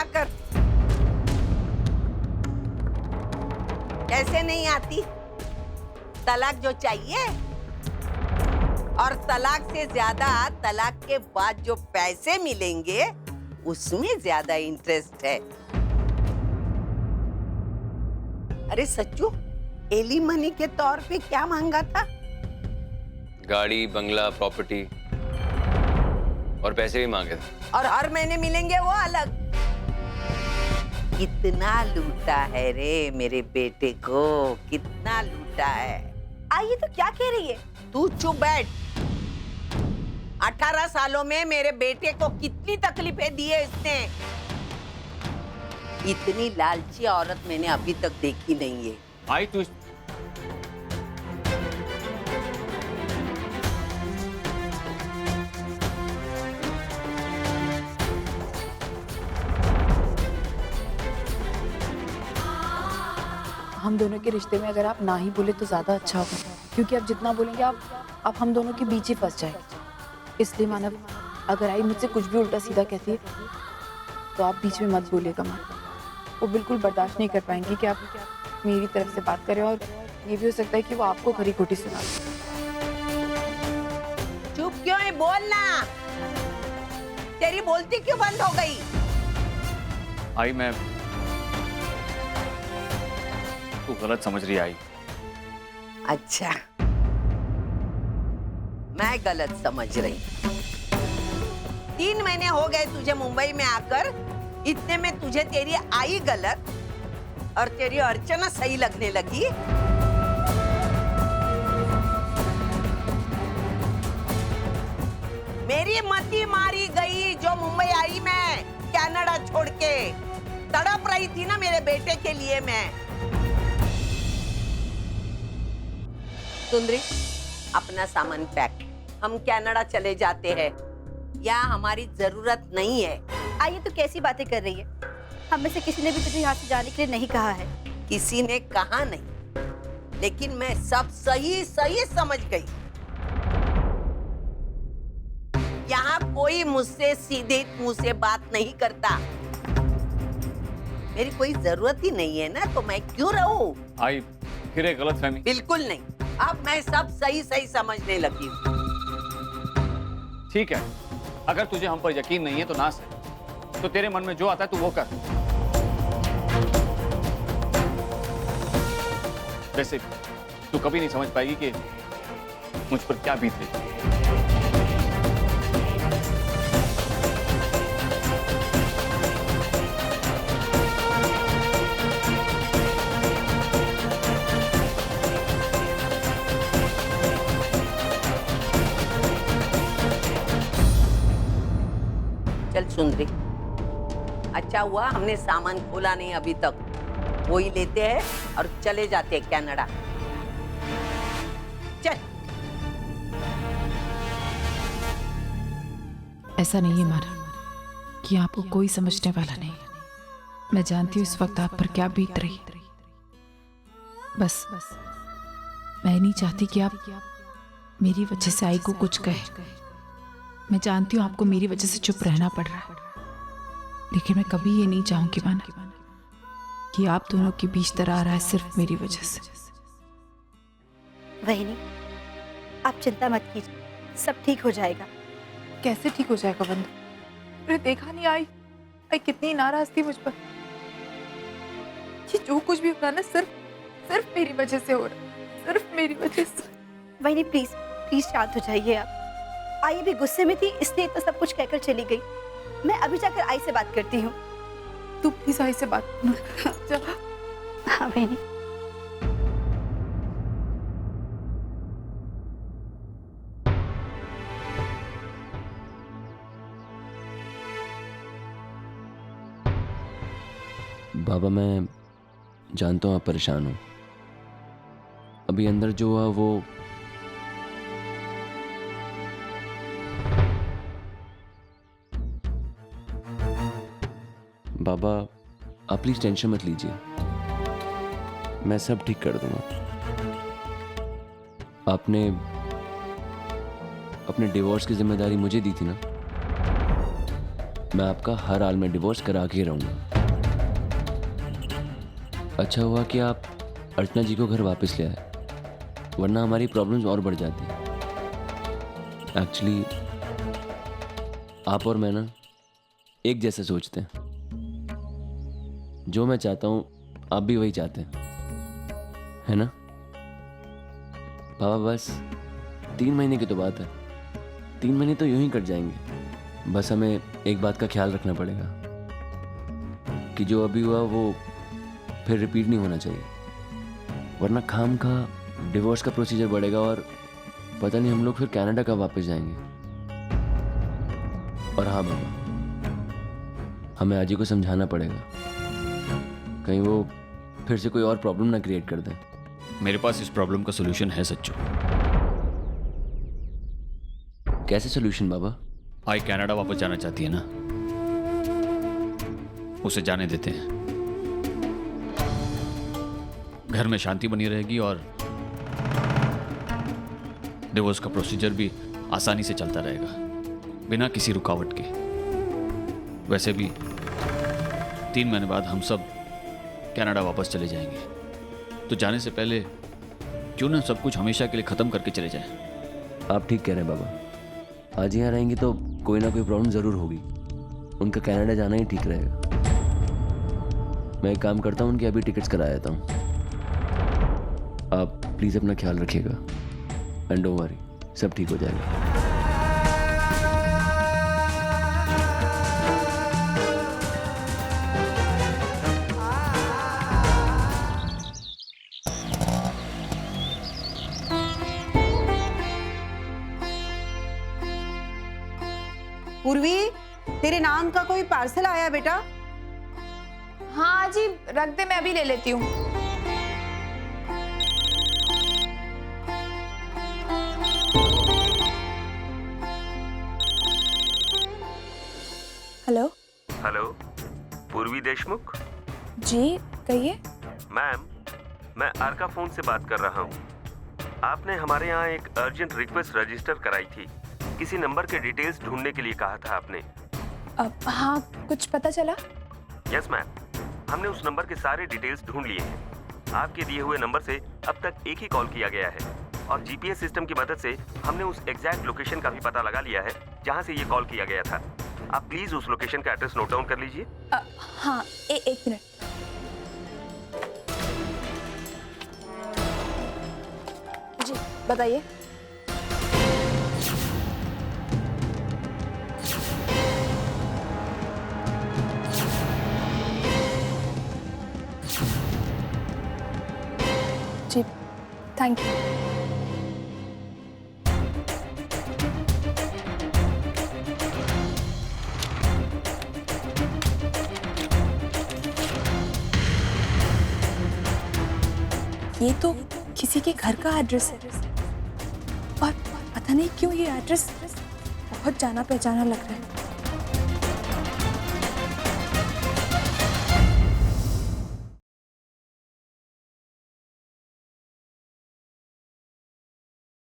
आकर। कैसे नहीं आती? तलाक जो चाहिए, और तलाक से ज्यादा तलाक के बाद जो पैसे मिलेंगे उसमें ज्यादा इंटरेस्ट है। अरे सच्चू, एलिमनी के तौर पे क्या मांगा था? गाड़ी, बंगला, प्रॉपर्टी और पैसे भी मांगे थे। और हर महीने मिलेंगे वो अलग। कितना लूटा है रे मेरे बेटे को, कितना लूटा है। ये तो क्या कह रही है? तू चुप बैठ। 18 सालों में मेरे बेटे को कितनी तकलीफें दी है इसने। इतनी लालची औरत मैंने अभी तक देखी नहीं है। आई तू हम दोनों के रिश्ते में अगर आप ना ही बोले तो ज़्यादा अच्छा होगा, क्योंकि आप जितना बोलेंगे आप हम दोनों के बीच ही फंस जाएंगे। इसलिए मानव, अगर आई मुझसे कुछ भी उल्टा सीधा कहती है तो आप बीच में मत बोलिएगा। मानव, वो बिल्कुल बर्दाश्त नहीं कर पाएंगी कि आप मेरी तरफ से बात करें, और ये भी हो सकता है कि वो आपको खरी खोटी सुना। चुप क्यों है? बोलना। तेरी बोलती क्यों बंद हो गई? आई, मैं तू गलत समझ रही आई। अच्छा, मैं गलत समझ रही। 3 महीने हो गए तुझे मुंबई में आकर, इतने में तुझे तेरी आई गलत और तेरी अर्चना सही लगने लगी। मेरी मती मारी गई जो मुंबई आई मैं कनाडा छोड़ के। तड़प रही थी ना मेरे बेटे के लिए मैं। सुंदरी, अपना सामान पैक, हम कनाडा चले जाते हैं। यहाँ हमारी जरूरत नहीं है। ये तो कैसी बातें कर रही है? हम में से किसी ने भी तुझे यहाँ से जाने के लिए नहीं कहा है। किसी ने कहा नहीं, लेकिन मैं सब सही सही समझ गई। यहाँ कोई मुझसे सीधे मुंह से बात नहीं करता। मेरी कोई जरूरत ही नहीं है ना, तो मैं क्यों रहूं? आई, फिर एक गलतफहमी। बिल्कुल नहीं, अब मैं सब सही सही समझने लगी हूँ। ठीक है, अगर तुझे हम पर यकीन नहीं है तो ना सही, तो तेरे मन में जो आता है तू वो कर। वैसे तू कभी नहीं समझ पाएगी कि मुझ पर क्या बीत रही। चल सुंदरी, अच्छा हुआ हमने सामान खोला नहीं अभी तक। वो ही लेते हैं और चले जाते हैं कनाडा। चल। ऐसा नहीं है मानव कि आपको कोई समझने वाला नहीं है। मैं जानती हूँ इस वक्त आप पर क्या बीत रही। बस मैं नहीं चाहती कि आप मेरी वजह से आई को कुछ कहे। मैं जानती हूँ आपको मेरी वजह से चुप रहना पड़ रहा है, लेकिन मैं कभी ये नहीं चाहूंगी माना कि आप दोनों के बीच दरार आए सिर्फ मेरी वजह से। वही नहीं, आप चिंता मत कीजिए, सब ठीक हो जाएगा। कैसे ठीक हो जाएगा बंधु? अरे देखा नहीं आई कितनी नाराज थी मुझ पर। ये जो कुछ भी हो रहा ना सिर्फ मेरी वजह से हो रहा, सिर्फ मेरी वजह से। वही नहीं, प्लीज प्लीज शांत हो जाइए आप। आई भी गुस्से में थी, इसलिए इतना सब कुछ कहकर चली गई। मैं अभी जाकर आई से बात करती हूँ। तू प्लीज आई से बात चलो। हाँ वही नहीं। बाबा, मैं जानता हूँ आप परेशान हो। अभी अंदर जो हुआ वो बाबा, आप प्लीज टेंशन मत लीजिए, मैं सब ठीक कर दूंगा। आपने अपने डिवोर्स की जिम्मेदारी मुझे दी थी ना, मैं आपका हर हाल में डिवोर्स करा के रहूँगा। अच्छा हुआ कि आप अर्चना जी को घर वापस ले आए, वरना हमारी प्रॉब्लम्स और बढ़ जाती। एक्चुअली आप और मैं ना एक जैसे सोचते हैं। जो मैं चाहता हूँ आप भी वही चाहते हैं, है ना पापा? बस 3 महीने की तो बात है, 3 महीने तो यूं ही कट जाएंगे। बस हमें एक बात का ख्याल रखना पड़ेगा कि जो अभी हुआ वो फिर रिपीट नहीं होना चाहिए, वरना खाम खा डिवोर्स का प्रोसीजर बढ़ेगा और पता नहीं हम लोग फिर कनाडा कब वापस जाएंगे। और हाँ बाबा, हमें आजी को समझाना पड़ेगा, कहीं वो फिर से कोई और प्रॉब्लम ना क्रिएट कर दे। मेरे पास इस प्रॉब्लम का सोल्यूशन है सच्चू। कैसे सोल्यूशन बाबा? आई कनाडा वापस जाना चाहती है ना, उसे जाने देते हैं। घर में शांति बनी रहेगी और डिवोर्स का प्रोसीजर भी आसानी से चलता रहेगा, बिना किसी रुकावट के। वैसे भी 3 महीने बाद हम सब कनाडा वापस चले जाएंगे, तो जाने से पहले क्यों ना सब कुछ हमेशा के लिए ख़त्म करके चले जाएं। आप ठीक कह रहे हैं बाबा, आज यहाँ रहेंगी तो कोई ना कोई प्रॉब्लम ज़रूर होगी, उनका कनाडा जाना ही ठीक रहेगा। मैं एक काम करता हूँ, उनकी अभी टिकट्स करा देता हूँ। आप प्लीज़ अपना ख्याल रखिएगा एंड डोंट वरी, सब ठीक हो जाएगा। पूर्वी, तेरे नाम का कोई पार्सल आया बेटा? हाँ जी, रख दे, मैं अभी ले लेती हूँ। हेलो। हेलो, पूर्वी देशमुख? जी कहिए। मैम, मैं अर्का फोन से बात कर रहा हूँ। आपने हमारे यहाँ एक अर्जेंट रिक्वेस्ट रजिस्टर कराई थी, किसी नंबर के डिटेल्स ढूंढने के लिए कहा था आपने। हाँ, कुछ पता चला? यस मैम, हमने उस नंबर के सारे डिटेल्स ढूंढ लिए हैं। आपके दिए हुए नंबर से अब तक एक ही कॉल किया गया है और जीपीएस सिस्टम की मदद से हमने उस एग्जैक्ट लोकेशन का भी पता लगा लिया है जहाँ से ये कॉल किया गया था। आप प्लीज उस लोकेशन का एड्रेस नोट डाउन कर लीजिए। हाँ, एक मिनट। जी बताइए। जी थैंक यू। ये तो किसी के घर का एड्रेस है और पता नहीं क्यों ये एड्रेस बहुत जाना पहचाना लग रहा है।